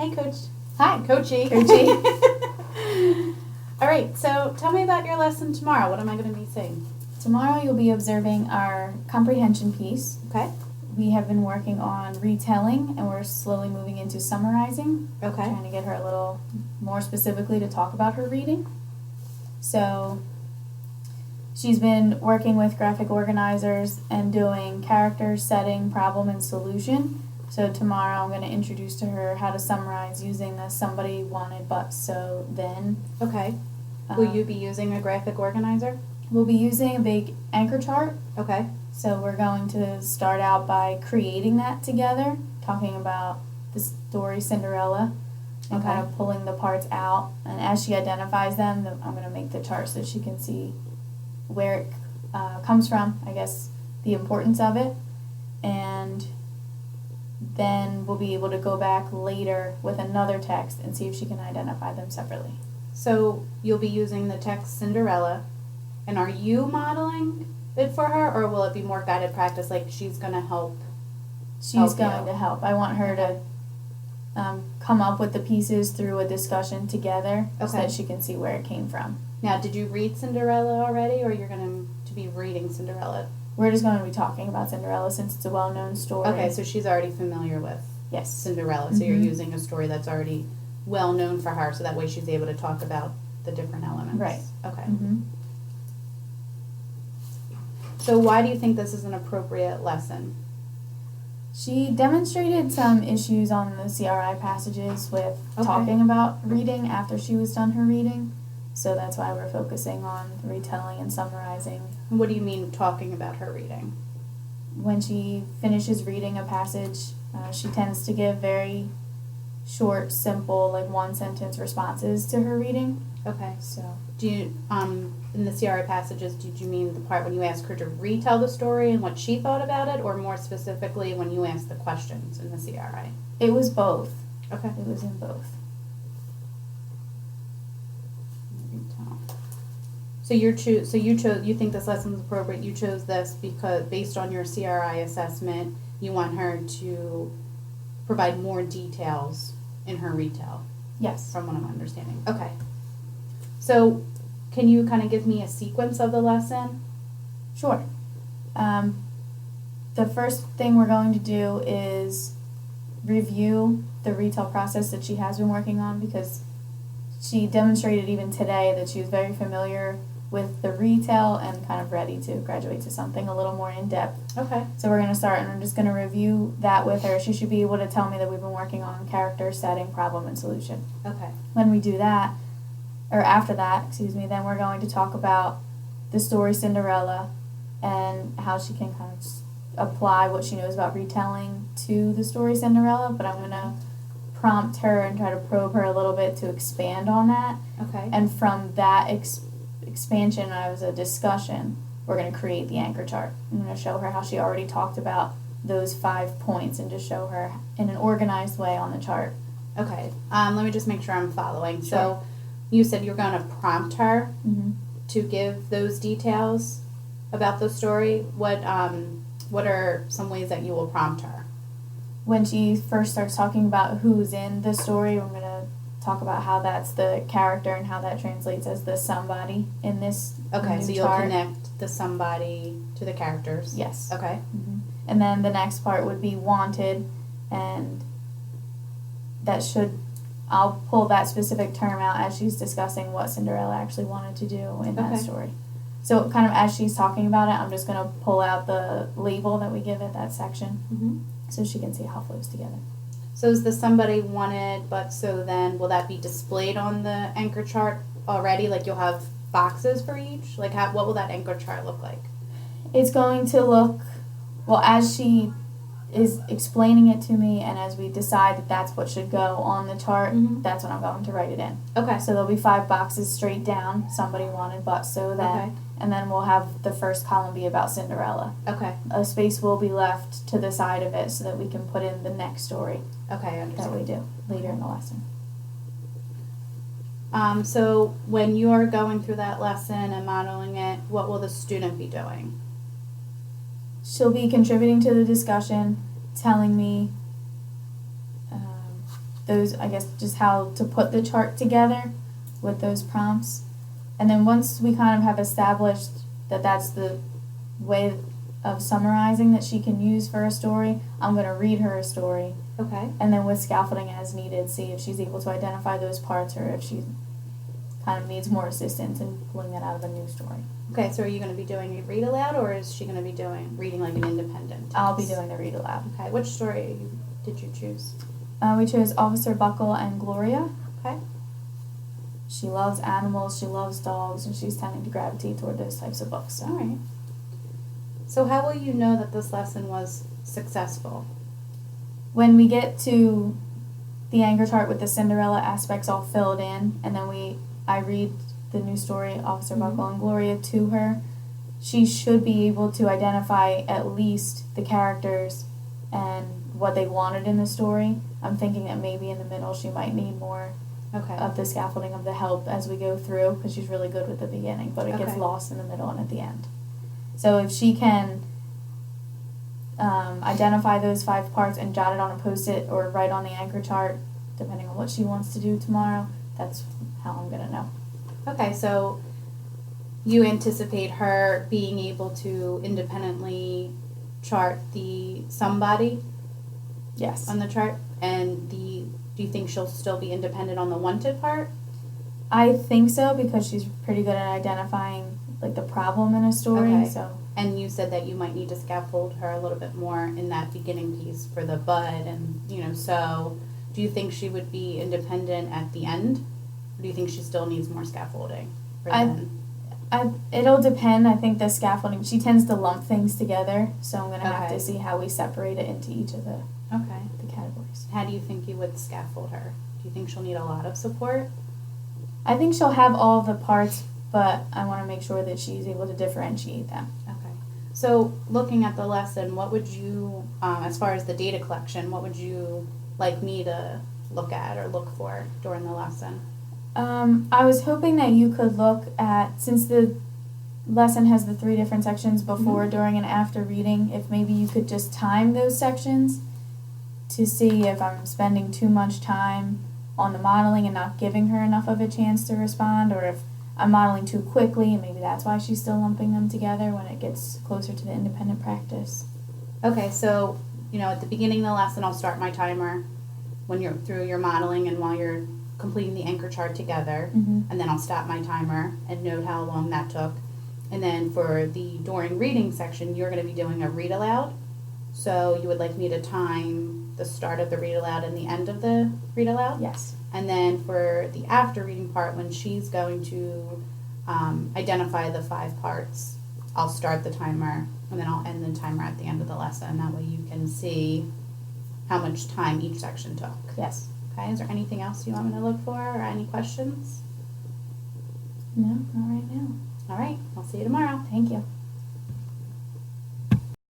Hey, Coach. Hi. Coachy. Coachy. All right, so tell me about your lesson tomorrow. What am I going to be saying? Tomorrow you'll be observing our comprehension piece. Okay. We have been working on retelling, and we're slowly moving into summarizing. Okay. Trying to get her a little more specifically to talk about her reading. So she's been working with graphic organizers and doing character, setting, problem, and solution. So tomorrow I'm going to introduce to her how to summarize using the somebody wanted but so then. Okay. Will you be using a graphic organizer? We'll be using a big anchor chart. Okay. So we're going to start out by creating that together, talking about the story Cinderella, and kind of pulling the parts out. And as she identifies them, I'm going to make the chart so she can see where it comes from, I guess, the importance of it. And then we'll be able to go back later with another text and see if she can identify them separately. So you'll be using the text Cinderella, and are you modeling it for her, or will it be more guided practice, like she's going to help? She's going to help. I want her to come up with the pieces through a discussion together so that she can see where it came from. Now, did you read Cinderella already, or you're going to be reading Cinderella? We're just going to be talking about Cinderella since it's a well-known story. Okay, so she's already familiar with Cinderella, so you're using a story that's already well-known for her, so that way she's able to talk about the different elements. Right. Okay. So why do you think this is an appropriate lesson? She demonstrated some issues on the CRI passages with talking about reading after she was done her reading. So that's why we're focusing on retelling and summarizing. What do you mean talking about her reading? When she finishes reading a passage, she tends to give very short, simple, like one-sentence responses to her reading. Okay. So do you, in the CRI passages, did you mean the part when you asked her to retell the story and what she thought about it, or more specifically when you asked the questions in the CRI? It was both. Okay. It was in both. So you think this lesson is appropriate. You chose this because based on your CRI assessment, you want her to provide more details in her retell. Yes. From what I'm understanding. Okay. So can you kind of give me a sequence of the lesson? Sure. The first thing we're going to do is review the retell process that she has been working on, because she demonstrated even today that she was very familiar with the retell and kind of ready to graduate to something a little more in-depth. Okay. So we're going to start, and I'm just going to review that with her. She should be able to tell me that we've been working on character, setting, problem, and solution. Okay. When we do that, or after that, then we're going to talk about the story Cinderella and how she can kind of apply what she knows about retelling to the story Cinderella, but I'm going to prompt her and try to probe her a little bit to expand on that. Okay. And from that expansion as a discussion, we're going to create the anchor chart. I'm going to show her how she already talked about those 5 points and just show her in an organized way on the chart. Okay. Let me just make sure I'm following. Sure. So you said you're going to prompt her to give those details about the story. What are some ways that you will prompt her? When she first starts talking about who's in the story, we're going to talk about how that's the character and how that translates as the somebody in this Okay, so you'll chart. connect the somebody to the characters. Yes. Okay. And then the next part would be wanted, and I'll pull that specific term out as she's discussing what Cinderella actually wanted to do in that story. So kind of as she's talking about it, I'm just going to pull out the label that we give it, that section, so she can see how it flows together. So is the somebody wanted, but so then will that be displayed on the anchor chart already? Like you'll have boxes for each? Like what will that anchor chart look like? It's going to look, well, as she is explaining it to me and as we decide that that's what should go on the chart, that's when I'm going to write it in. Okay. So there'll be 5 boxes straight down, somebody wanted, but so then, and then we'll have the first column be about Cinderella. Okay. A space will be left to the side of it so that we can put in the next story. Okay, I understand. That we do later in the lesson. So when you are going through that lesson and modeling it, what will the student be doing? She'll be contributing to the discussion, telling me those, I guess, just how to put the chart together with those prompts. And then once we kind of have established that that's the way of summarizing that she can use for a story, I'm going to read her a story. Okay. And then with scaffolding as needed, see if she's able to identify those parts or if she kind of needs more assistance in pulling that out of a new story. Okay, so are you going to be doing a read aloud, or is she going to be reading like an independent text? I'll be doing the read aloud. Okay, which story did you choose? We chose Officer Buckle and Gloria. Okay. She loves animals, she loves dogs, and she's tending to gravitate toward those types of books. So. All right. So how will you know that this lesson was successful? When we get to the anchor chart with the Cinderella aspects all filled in, and then I read the new story, Officer Buckle and Gloria, to her, she should be able to identify at least the characters and what they wanted in the story. I'm thinking that maybe in the middle she might need more of the scaffolding of the help as we go through, because she's really good with the beginning, but it gets lost in the middle and at the end. So if she can identify those 5 parts and jot it on a post-it or write on the anchor chart, depending on what she wants to do tomorrow, that's how I'm going to know. Okay, so you anticipate her being able to independently chart the somebody Yes. on the chart, and do you think she'll still be independent on the wanted part? I think so, because she's pretty good at identifying like the problem in a story. Okay. So. And you said that you might need to scaffold her a little bit more in that beginning piece for the bud, and so do you think she would be independent at the end? Or do you think she still needs more scaffolding for then? It'll depend. I think the scaffolding, she tends to lump things together, so I'm going to have Okay. to see how we separate it into each of the categories. How do you think you would scaffold her? Do you think she'll need a lot of support? I think she'll have all the parts, but I want to make sure that she's able to differentiate them. Okay. So looking at the lesson, what would you, as far as the data collection, what would you like me to look at or look for during the lesson? I was hoping that you could look at, since the lesson has the 3 different sections before, during, and after reading, if maybe you could just time those sections to see if I'm spending too much time on the modeling and not giving her enough of a chance to respond, or if I'm modeling too quickly and maybe that's why she's still lumping them together when it gets closer to the independent practice. Okay, so, at the beginning of the lesson, I'll start my timer when you're through your modeling and while you're completing the anchor chart together, and then I'll stop my timer and note how long that took. And then for the during reading section, you're going to be doing a read aloud. So you would like me to time the start of the read aloud and the end of the read aloud? Yes. And then for the after reading part, when she's going to identify the 5 parts, I'll start the timer and then I'll end the timer at the end of the lesson. That way you can see how much time each section took. Yes. Okay, is there anything else you want me to look for or any questions? No, not right now. All right, I'll see you tomorrow. Thank you.